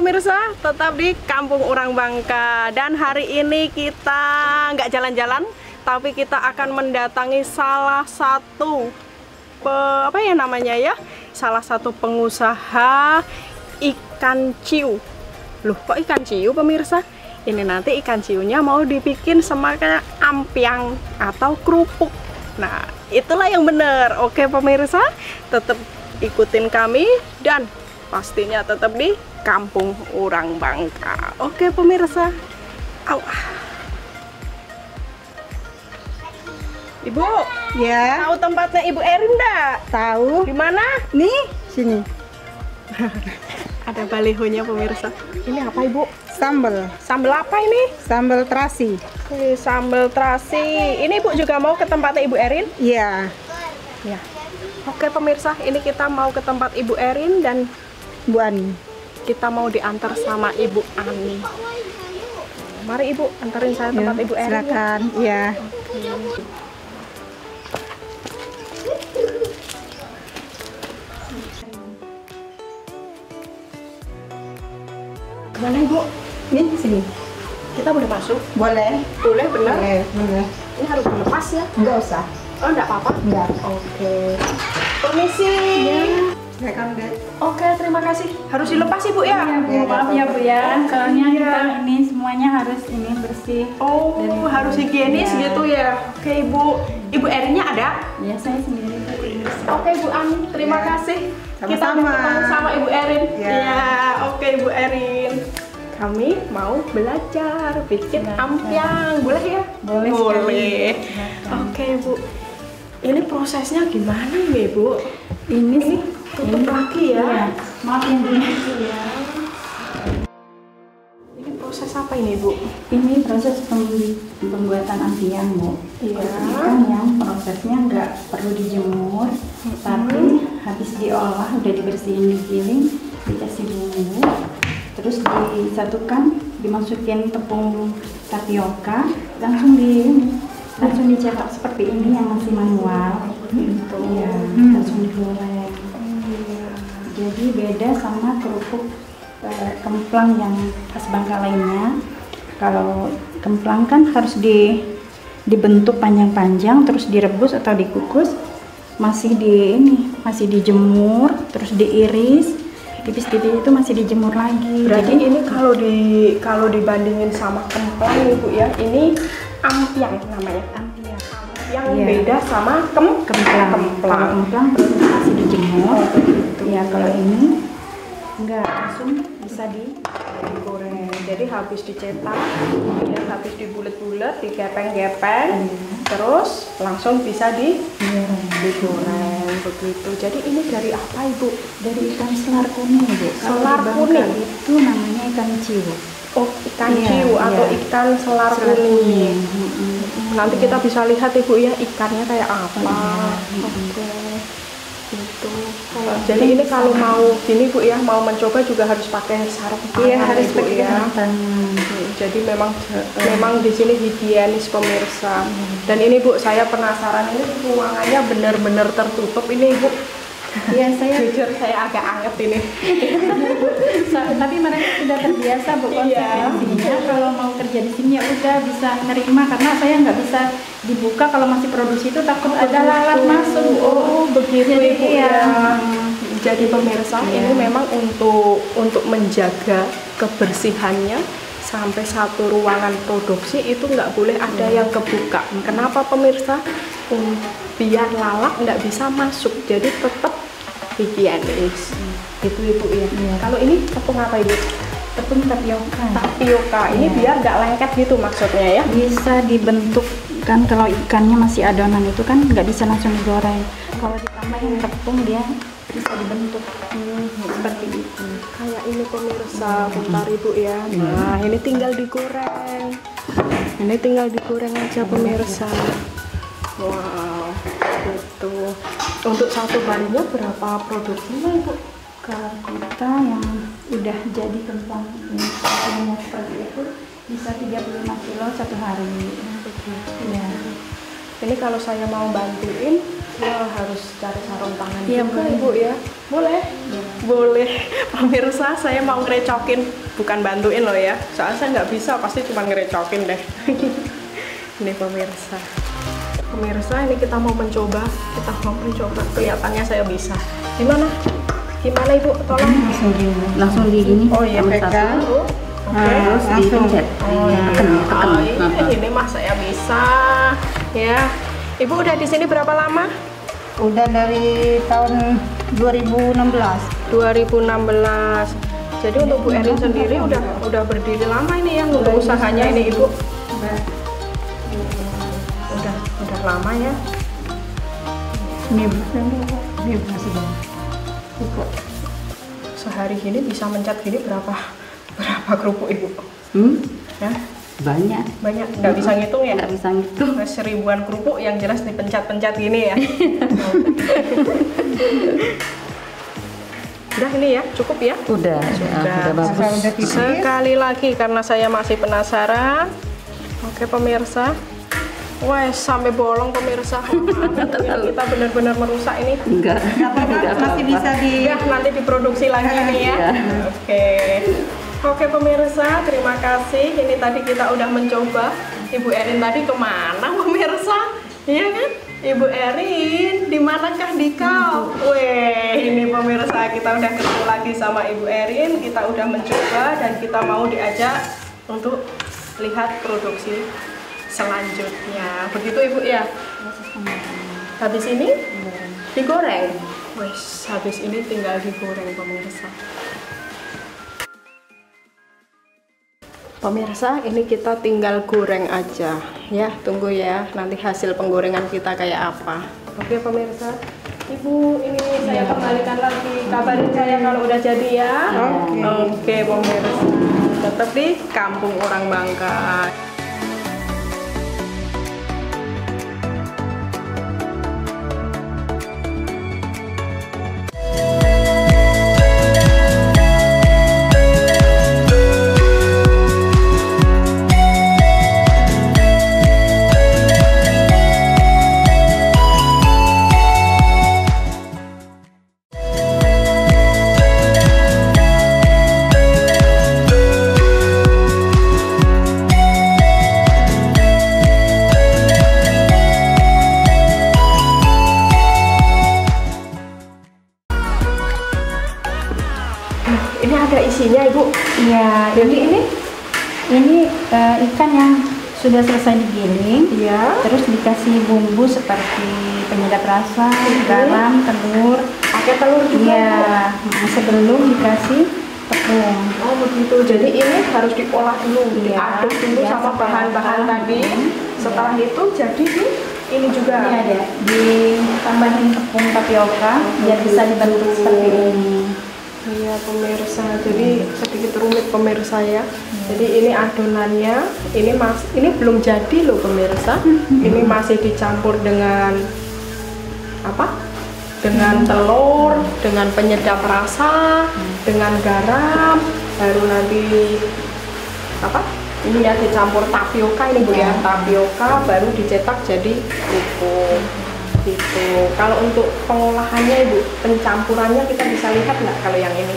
pemirsa, tetap di Kampung Orang Bangka. Dan hari ini kita nggak jalan-jalan, tapi kita akan mendatangi salah satu salah satu pengusaha ikan ciu. Loh, kok ikan ciu pemirsa? Ini nanti ikan ciunya mau dibikin semakin ampiang atau kerupuk. Nah, itulah yang benar. Oke pemirsa, tetap ikutin kami dan pastinya tetap di Kampung Orang Bangka. Oke pemirsa. Ibu, Ya, tahu tempatnya Ibu Erin enggak? tahu. Di mana? Nih, sini. Ada balihonya pemirsa. Ini apa Ibu? Sambal. Sambal apa ini? Sambal terasi. Sambal terasi. Ini Ibu juga mau ke tempatnya Ibu Erin? Iya. Ya. Oke pemirsa, ini kita mau ke tempat Ibu Erin dan Bu Ani. kita mau diantar sama Ibu Ani. Mari Ibu, antarin saya tempat Ibu Erin. Silakan. Iya. Gimana Ibu? Nih, sini. Kita boleh masuk? Boleh. Boleh, benar? Boleh. Ini harus dilepas ya? Enggak usah. Oh, enggak apa-apa? Enggak. Oke. Permisi. Silakan, Dek. Oke, terima kasih. Harus dilepas Ibu ya? Ya, Maaf ya Bu ya, soalnya kita ini semuanya harus ini bersih. Oh, harus higienis Ya. gitu ya. Oke Ibu. Ibu Erinnya ada? Ya saya sendiri Bu. Oke Bu Ani, terima kasih. Kita Sama-sama. ketemu sama Ibu Erin. Ya. Ya, oke Ibu Erin. Kami mau belajar bikin ampiang, boleh ya? Boleh Boleh. sekali. Oke Bu. Ini prosesnya gimana nih Bu? Ini sih Tutup lagi ya. Iya. Maaf yang Bu. Ya. Ini proses apa ini Bu? Ini proses pembuatan ampiang Bu. Iya. Ikan yang prosesnya nggak perlu dijemur, tapi habis diolah udah dibersihin, digiling, dikasih bumbu, terus disatukan, dimasukin tepung tapioka, langsung dicetak seperti ini yang masih manual. Gitu. Ya, langsung digoreng. Jadi beda sama kerupuk kemplang yang khas Bangka lainnya. Kalau kemplang kan harus dibentuk panjang-panjang, terus direbus atau dikukus, masih dijemur, terus diiris, tipis-tipis itu masih dijemur lagi. Berarti ini kalau dibandingin sama kemplang Ibu ya, ini ampiang namanya. ampiang. Yang Iya. beda sama Kemplang. Kalau kemplang prosesnya masih dijemur. Ya kalau ini enggak, langsung bisa digoreng. Jadi habis dicetak, kemudian habis dibulet-bulet, digepeng-gepeng, terus langsung bisa digoreng begitu. Jadi ini dari apa Ibu? dari ikan selar kuning Bu. Kalau Selar di Bangka kuning? itu namanya ikan ciu. Oh, ikan Iya, ciu atau iya. ikan selar kuning. Nanti kita bisa lihat Ibu ya ikannya kayak apa. Oke. Gitu. Jadi ini kalau mau gini Bu ya, mau mencoba juga harus pakai sarung tangan. Iya, harus Ibu pakai ya. sarung tangan. Jadi memang di sini higienis pemirsa. Dan ini Bu, saya penasaran ini ruangannya benar-benar tertutup ini Bu. Iya, saya Jujur saya agak anget ini. tapi mereka sudah terbiasa Bu Iya. konsekuensinya. Kalau mau kerja di sini ya udah bisa nerima, karena saya nggak bisa dibuka kalau masih produksi itu, takut ada lalat masuk. Oh, begitu Jadi, Ibu iya. ya. Jadi pemirsa, ini memang untuk menjaga kebersihannya sampai satu ruangan produksi itu nggak boleh ada yang kebuka. Kenapa pemirsa? Biar lalat nggak bisa masuk. Jadi tetap higienis. Gitu Ibu ya. Iya. Kalau ini tepung apa Ibu? Tepung tapioka. Tapioka. Ini Iya. biar nggak lengket gitu maksudnya ya? Bisa dibentuk kan, kalau ikannya masih adonan itu kan nggak bisa langsung digoreng. Kalau ditambahin tepung dia bisa dibentuk seperti itu. Kayak ini pemirsa, bentar Ibu ya. Nah, ini tinggal digoreng. Ini tinggal digoreng aja pemirsa. Wow, gitu. Untuk satu harinya berapa produksinya Ibu? Kalau kita yang udah jadi kentang ini seperti itu bisa 35 kilo satu hari. Ya. Ini kalau saya mau bantuin, Ya harus cari sarung tangan Iya, juga boleh. Ibu ya. Boleh? Boleh. Pemirsa, saya mau ngerecokin, bukan bantuin loh ya. Soalnya saya nggak bisa, pasti cuma ngerecokin deh. Ini pemirsa. Pemirsa, ini kita mau mencoba. Kelihatannya saya bisa. Gimana? Gimana Ibu? Tolong. Langsung di gini. Oh iya, ambil pegang. satu. Terus langsung. dipencet. Oh, Ya, tekan. ini mah saya bisa. Ya. Ibu udah di sini berapa lama? Udah dari tahun 2016. 2016. Jadi untuk Bu Erin sendiri udah berdiri lama ini ya untuk usahanya ini Ibu. Udah lama ya. Ini masih banyak. Sehari gini bisa mencat gini berapa kerupuk Ibu? Ya, Banyak. banyak. Nggak bisa ngitung ya? Nggak bisa ngitung. Seribuan kerupuk yang jelas dipencet-pencet gini ya. Udah ini ya, cukup ya? Udah bagus. Udah tipis. Sekali lagi karena saya masih penasaran. Oke pemirsa. Wah, sampai bolong pemirsa. Kita benar-benar merusak ini. Enggak. Masih bisa di Ya, nanti diproduksi lagi nih ya. Iya. Oke pemirsa, terima kasih. Ini tadi kita udah mencoba. Ibu Erin tadi kemana pemirsa? Iya kan? Ibu Erin, di manakah dikau? Weh, ini pemirsa kita udah ketemu lagi sama Ibu Erin. Kita udah mencoba dan kita mau diajak untuk lihat produksi selanjutnya. Begitu Ibu ya? Habis ini digoreng. Wes, habis ini tinggal digoreng pemirsa. Pemirsa, ini kita tinggal goreng aja ya. Tunggu ya, nanti hasil penggorengan kita kayak apa. Oke pemirsa, Ibu, ini saya kembalikan lagi. Kabarin saya kalau udah jadi ya. Oke pemirsa, tetap di kampung orang Bangka. Ini ada isinya Ibu. Iya, Jadi ini? Ikan yang sudah selesai digiling. Iya. Terus dikasih bumbu seperti penyedap rasa, garam, telur. Pakai telur juga. Iya, sebelum dikasih tepung. Oh begitu. Jadi ini harus diolah dulu, Iya. diaduk dulu Iya, sama sampai bahan-bahan rata. tadi. Setelah itu jadi ini juga. Ini ada ditambahin tepung tapioka biar bisa dibentuk seperti ini. Iya pemirsa. Jadi sedikit rumit pemirsa ya. Jadi ini adonannya. Ini belum jadi loh pemirsa. Ini masih dicampur dengan apa? Dengan telur, dengan penyedap rasa, dengan garam, baru nanti apa? Ini ya dicampur tapioka ini Bu ya, tapioka baru dicetak jadi kerupuk gitu. Kalau untuk pengolahannya Ibu, pencampurannya kita bisa lihat nggak kalau yang ini?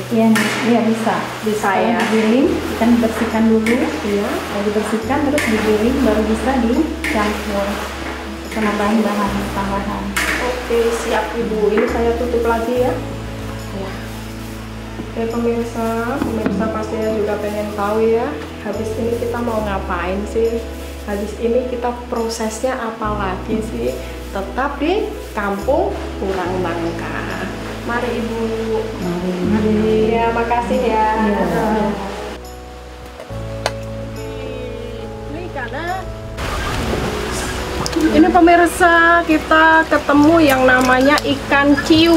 Iya bisa. Bisa Kalau ya. digiling, ikan dibersihkan dulu. Iya. Kalau dibersihkan terus digiling baru bisa dicampur. Penambahan bahan tambahan. Oke, siap Ibu. Ini saya tutup lagi ya. Ya. Oke pemirsa pasti juga pengen tahu ya. Habis ini kita mau ngapain sih? Habis ini kita prosesnya apa lagi sih? Tetap di kampung orang Bangka. Mari Ibu. Mari. Ya, makasih ya. Ini karena ini pemirsa kita ketemu yang namanya ikan ciu.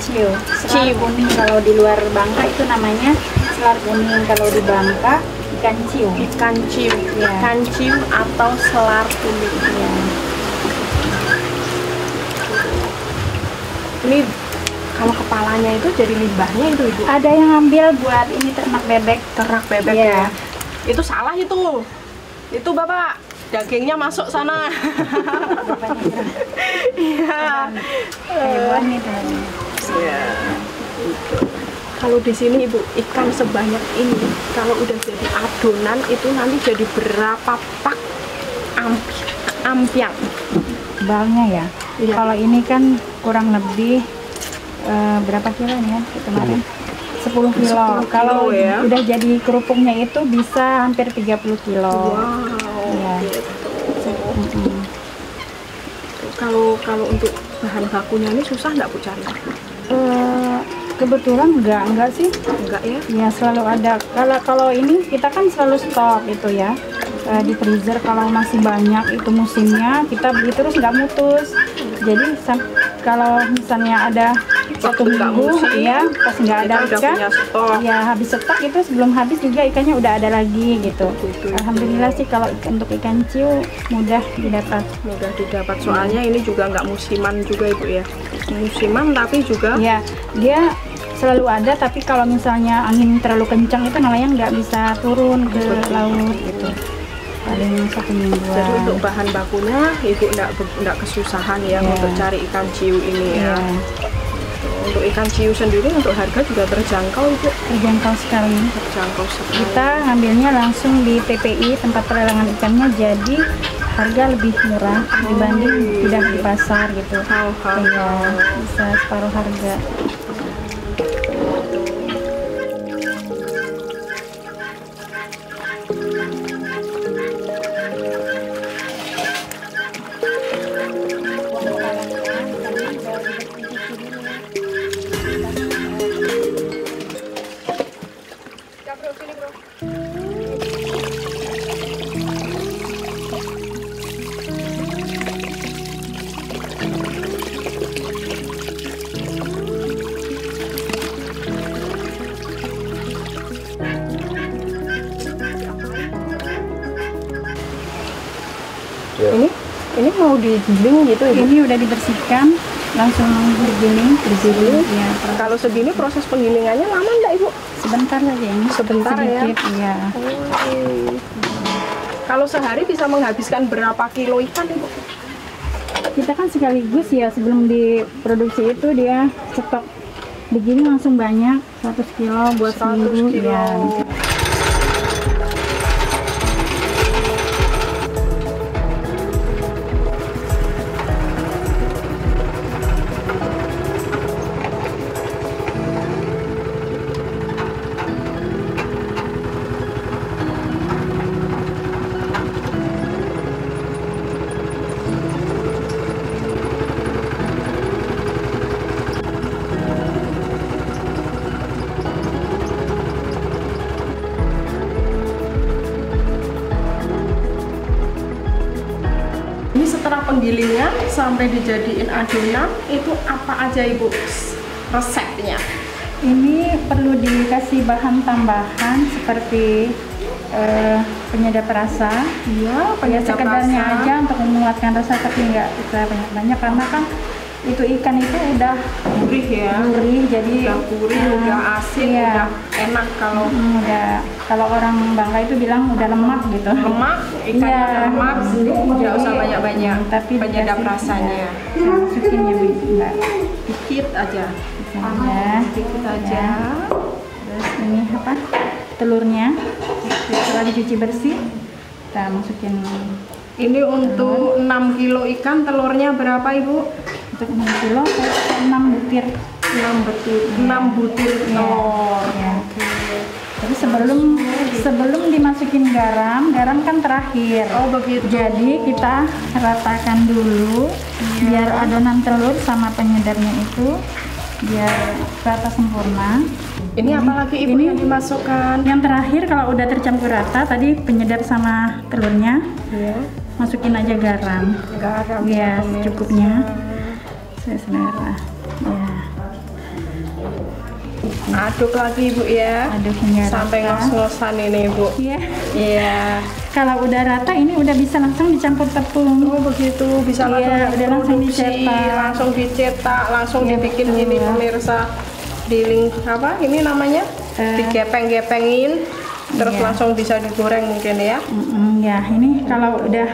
Ciu. Selar kuning kalau di luar Bangka itu namanya selar kuning, kalau di Bangka ikan ciu. Ikan ciu, Ya. ikan ciu atau selar kuning. Ya. Ini kalau kepalanya itu jadi limbahnya itu Ibu. Ada yang ambil buat ini ternak bebek. Ternak bebek Iya. ya. Itu salah itu. Itu Bapak. dagingnya masuk sana. Iya. Hewan itu. Ya. Kalau di sini Ibu, ikan sebanyak ini kalau udah jadi adonan itu nanti jadi berapa pak ampiang? Balnya ya. Iya. Kalau ini kan kurang lebih berapa kilo nih ya kemarin? 10 kilo. 10 Kalau kilo ya. udah jadi kerupuknya itu bisa hampir 30 kilo. Wow. Iya. Gitu. Kalau untuk bahan bakunya ini susah nggak Bu cari? Kebetulan enggak sih. Enggak ya? Ya selalu ada. Kalau ini kita kan selalu stok itu ya di freezer. Kalau masih banyak itu musimnya kita beli terus nggak mutus. Jadi kalau misalnya ada satu minggu, ya pas nggak ada ikan, ya habis stok itu sebelum habis juga ikannya udah ada lagi gitu. Alhamdulillah sih kalau untuk ikan ciu mudah didapat. Mudah didapat soalnya ini juga nggak musiman juga Ibu ya. Musiman tapi juga. Ya dia selalu ada, tapi kalau misalnya angin terlalu kencang itu nelayan nggak bisa turun ke laut gitu, paling 1 mingguan. Jadi untuk bahan bakunya Ibu nggak kesusahan ya untuk cari ikan ciu ini ya. Untuk ikan ciu sendiri untuk harga juga terjangkau Ibu. Terjangkau sekali. Terjangkau sekali. Kita ngambilnya langsung di TPI tempat pelelangan ikannya, jadi harga lebih murah dibanding tidak di pasar gitu. Iya, bisa separuh harga. Ini mau digiling gitu Ibu? Ini udah dibersihkan, langsung digiling. Ya, kalau segini proses penggilingannya lama enggak Ibu? Sebentar saja ini. Sebentar sedikit, ya? Iya. Kalau sehari bisa menghabiskan berapa kilo ikan Ibu? Kita kan sekaligus ya, sebelum diproduksi itu dia stok digiling langsung banyak, 100 kilo buat 100 seminggu. kilo. Ya. Ini setelah penggilingan sampai dijadiin adonan itu apa aja Ibu resepnya? Ini perlu dikasih bahan tambahan seperti penyedap rasa. Iya, Ya sekedarnya aja untuk menguatkan rasa, tapi nggak bisa banyak-banyak karena kan itu ikan itu udah gurih ya. gurih, jadi Udah gurih, udah asin, iya. udah enak kalau udah, kalau orang Bangka itu bilang udah lemak gitu. lemak, ikannya Iya. udah lemak, nggak usah banyak-banyak. Tapi penyedap dikasih, rasanya ya, masukin ya enggak dikit aja. Dikit aja. Ya. Terus ini apa? Telurnya setelah dicuci bersih kita masukin. Ini untuk 6 kilo ikan telurnya berapa Ibu? Untuk 6 kilo 6 butir. 6 butir telur. Ya. Jadi sebelum dimasukin garam kan terakhir. Oh begitu. Jadi kita ratakan dulu biar adonan telur sama penyedapnya itu biar rata sempurna. Ini apalagi Ibu yang dimasukkan? Yang terakhir kalau udah tercampur rata tadi penyedap sama telurnya, Ya. masukin aja garam. Garam. Ya, secukupnya. Selera. Ya. Aduk lagi Ibu ya. Aduk hingga Sampai rata. ngos-ngosan ini Ibu. Iya. Iya. Kalau udah rata ini udah bisa langsung dicampur tepung. Oh begitu, bisa Iya, udah langsung dicetak, langsung Iya, dibikin betul. ini pemirsa. Apa? Ini namanya? Digepeng-gepengin, terus iya. langsung bisa digoreng mungkin ya. Ya, ini kalau udah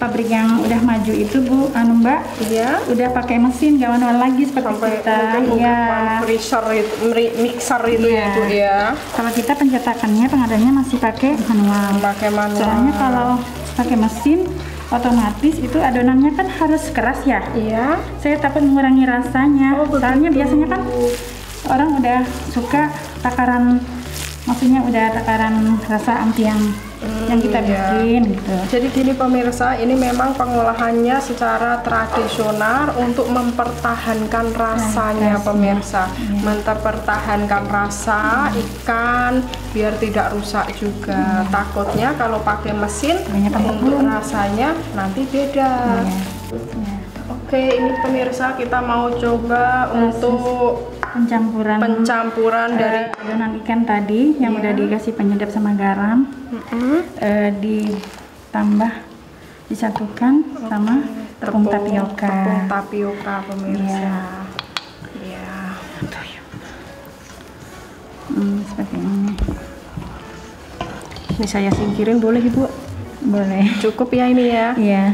pabrik yang udah maju itu Bu, Mbak, Iya. udah pakai mesin, nggak manual lagi seperti Sampai kita. mungkin Iya. freezer itu, mixer itu Iya. ya Bu ya. Kalau kita pencetakannya, pengadaannya masih pakai manual. Pakai manual. Soalnya kalau pakai mesin otomatis itu adonannya kan harus keras ya. Iya. Saya takut mengurangi rasanya. Oh, begitu. Soalnya biasanya kan orang udah suka takaran, maksudnya udah takaran rasa ampiang yang kita iya. bikin gitu. Jadi gini pemirsa, ini memang pengolahannya secara tradisional untuk mempertahankan rasanya rasanya. pemirsa. Iya. Mempertahankan rasa ikan biar tidak rusak juga. Takutnya kalau pakai mesin Banyak untuk tepung. rasanya nanti beda. Iya. Iya. Oke, ini pemirsa kita mau coba untuk pencampuran dari adonan ikan tadi yang udah dikasih penyedap sama garam, ditambah disatukan sama tepung tapioka. Tepung tapioka pemirsa. Iya. Seperti ini. Ini saya singkirin boleh Ibu? Boleh. Cukup ya ini ya? Iya.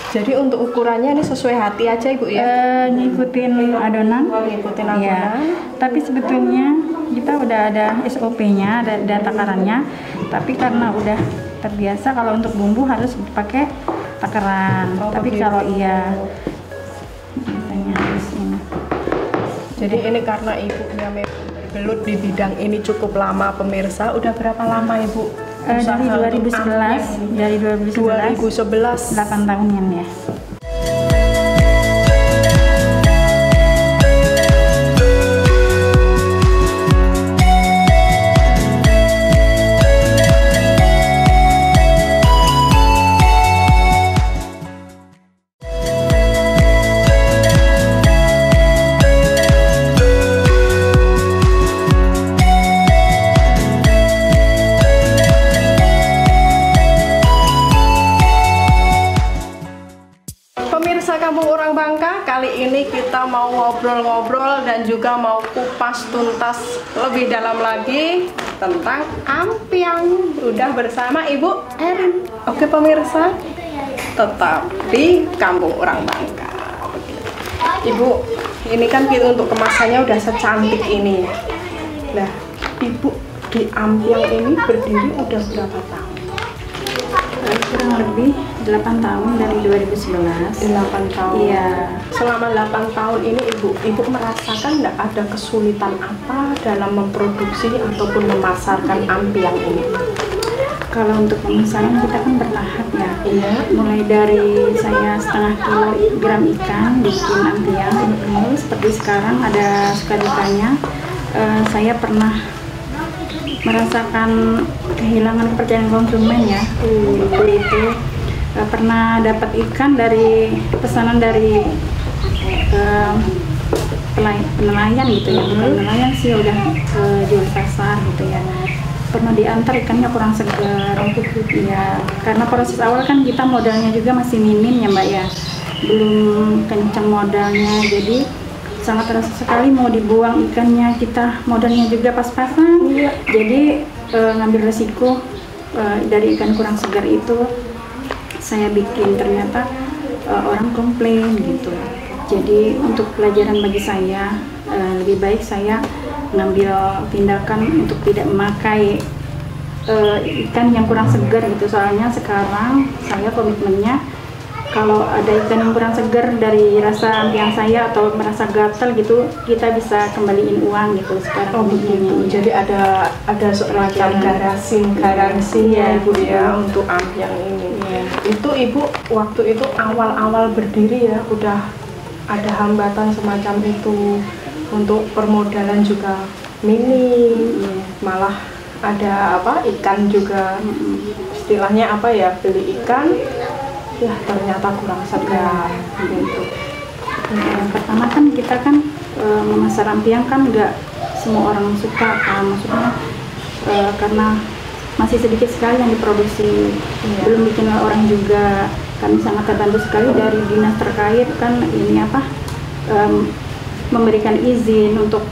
Jadi untuk ukurannya ini sesuai hati aja Ibu ya? Ngikutin adonan. Ngikutin adonan. Iya. Tapi sebetulnya kita udah ada SOP-nya, ada takarannya. Tapi karena udah terbiasa kalau untuk bumbu harus pakai takaran. Oh, tapi begitu. kalau biasanya harus ini. Jadi ini karena Ibunya memang bergelut di bidang ini cukup lama pemirsa. Udah berapa lama Ibu? Dari usaha untuk 2011, dari 2011, 8 tahunan ya. Pemirsa Kampung Orang Bangka, kali ini kita mau ngobrol-ngobrol dan juga mau kupas tuntas lebih dalam lagi tentang ampiang. Udah bersama Ibu Erin. Oke pemirsa, tetap di Kampung Orang Bangka. Ibu, ini kan kita untuk kemasannya udah secantik ini. Nah, Ibu di ampiang ini berdiri udah berapa tahun? Kurang lebih 8 tahun dari 2011. 8 tahun. Iya. Selama 8 tahun ini Ibu merasakan nggak ada kesulitan apa dalam memproduksi ataupun memasarkan ampiang ini? Kalau untuk pemasaran kita kan bertahap ya. Iya. Mulai dari saya setengah kilogram ikan bikin ampiang, lalu seperti sekarang ada suka dukanya. Saya pernah merasakan kehilangan kepercayaan konsumen ya. Waktu itu pernah dapat ikan dari pesanan dari nelayan gitu ya, bukan nelayan sih, udah jual pasar gitu ya. Pernah diantar ikannya kurang segar ya, karena proses awal kan kita modalnya juga masih minim ya Mbak ya, belum kencang modalnya, jadi sangat terasa sekali mau dibuang ikannya, kita modalnya juga pas-pasan. Jadi ngambil resiko dari ikan kurang segar itu saya bikin, ternyata orang komplain gitu. Jadi untuk pelajaran bagi saya, lebih baik saya ngambil tindakan untuk tidak memakai ikan yang kurang segar gitu. Soalnya sekarang saya komitmennya kalau ada ikan yang kurang segar dari rasa ampiang saya atau merasa gatal gitu, kita bisa kembaliin uang gitu sekarang. Begitu. Jadi ada semacam garansi ya Ibu ya untuk ampiang ini. Iya. Itu Ibu waktu itu awal-awal berdiri ya udah ada hambatan semacam itu, untuk permodalan juga minim. Malah ada ikan juga istilahnya beli ikan ya ternyata kurang segar gitu. Pertama kan kita kan memasar ampiang kan nggak semua orang suka kan, maksudnya karena masih sedikit sekali yang diproduksi, belum dikenal orang juga. Kami sangat terbantu sekali dari dinas terkait kan ini memberikan izin untuk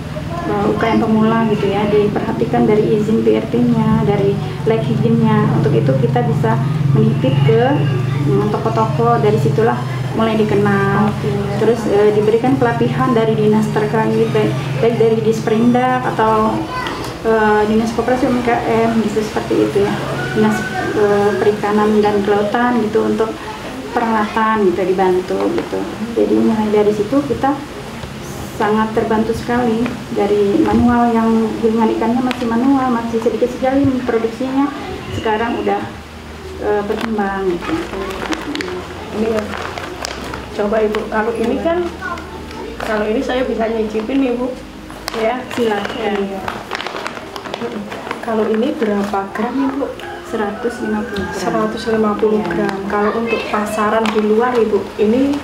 UKM pemula gitu ya, diperhatikan dari izin PRT-nya, dari lab hygiene-nya. Untuk itu kita bisa menitip ke toko-toko, dari situlah mulai dikenal. Terus diberikan pelatihan dari dinas terkait, baik dari Disperindak atau dinas koperasi UMKM gitu, seperti itu ya, dinas perikanan dan kelautan gitu, untuk peralatan gitu dibantu gitu. Jadi mulai dari situ kita sangat terbantu sekali. Dari manual, yang gilingan ikannya masih manual, masih sedikit sekali produksinya, sekarang udah berkembang gitu. Ini ya. Coba Ibu, kalau ini saya bisa nyicipin Ibu ya, Silakan. iya. Kalau ini berapa gram Ibu? 150 gram. 150 Iya. gram. Kalau untuk pasaran di luar Ibu, ini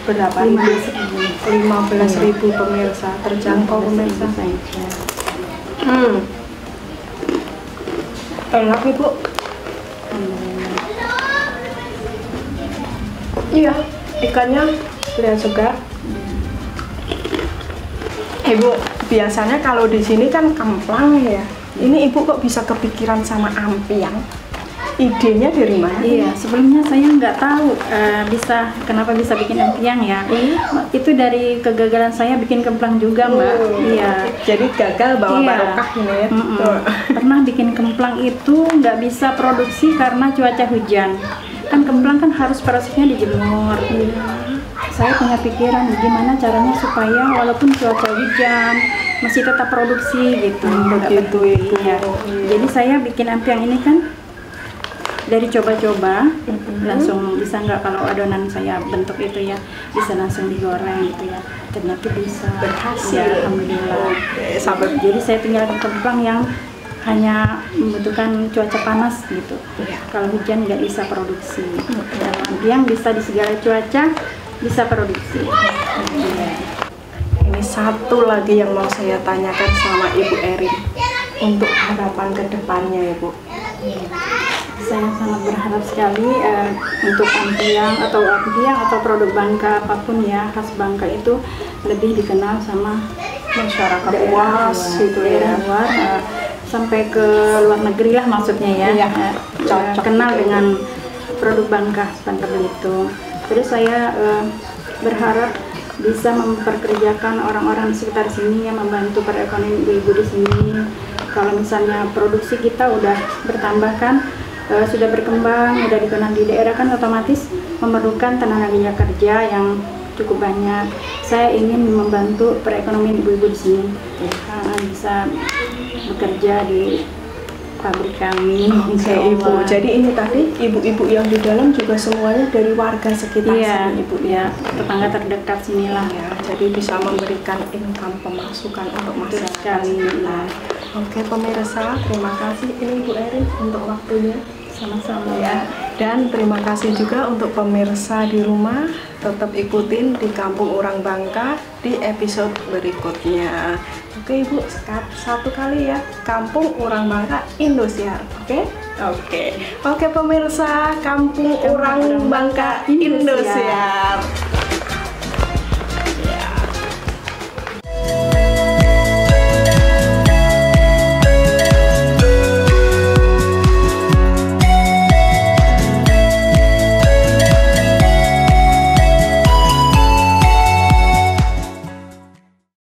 berapa? 15.000 pemirsa, terjangkau pemirsa. saja. Enak Ibu. Iya, ikannya lihat segar. Ibu, biasanya kalau di sini kan kemplang ya. Ini Ibu kok bisa kepikiran sama ampiang? Idenya dari mana? Iya, sebelumnya saya nggak tahu kenapa bisa bikin ampiang ya. Itu dari kegagalan saya bikin kemplang juga, Mbak. Iya. Jadi gagal bawa Iya. barokah ini ya. Tuh. Pernah bikin kemplang itu nggak bisa produksi karena cuaca hujan. Kan kemplang kan harus prosesnya dijemur. Saya punya pikiran gimana caranya supaya walaupun cuaca hujan masih tetap produksi gitu. Nggak begitu, berhenti. Ibu. Iya. Jadi saya bikin ampiang ini kan dari coba-coba, langsung bisa nggak kalau adonan saya bentuk itu ya, bisa langsung digoreng gitu ya. Ternyata bisa. Berhasil. Ya, alhamdulillah. Oke, sahabat. Jadi saya tinggal kemplang yang hanya membutuhkan cuaca panas gitu. Iya. Kalau hujan nggak bisa produksi. Kalau ampiang bisa di segala cuaca, bisa produksi. Ini satu lagi yang mau saya tanyakan sama Ibu Erin untuk harapan ke depannya ya Bu. Saya sangat berharap sekali untuk ampiang atau produk Bangka apapun ya, khas Bangka itu lebih dikenal sama Masyarakat daerah luas luar, gitu daerah ya. luar, sampai ke luar negeri lah maksudnya ya. Iya, cocok Kenal gitu. dengan produk Bangka Belitung. Terus saya berharap bisa memperkerjakan orang-orang di sekitar sini yang membantu perekonomian ibu-ibu di sini. Kalau misalnya produksi kita udah bertambah kan, sudah berkembang, udah dikenal di daerah kan, otomatis memerlukan tenaga kerja yang cukup banyak. Saya ingin membantu perekonomian ibu-ibu di sini, bisa bekerja di pabrik kami. Oke Ibu, jadi ini tadi ibu-ibu yang di dalam juga semuanya dari warga sekitar Iya, sini Ibu ya, tetangga terdekat sinilah. ya. Jadi bisa memberikan income pemasukan untuk masyarakat sekali. sekitar. Oke pemirsa, terima kasih ini Ibu Erin untuk waktunya. Sama-sama Ya, dan terima kasih juga untuk pemirsa di rumah, tetap ikutin di Kampung Orang Bangka di episode berikutnya. Oke Ibu, satu kali ya, Kampung Orang Bangka Indosiar. Oke pemirsa, Kampung Orang Bangka Indosiar.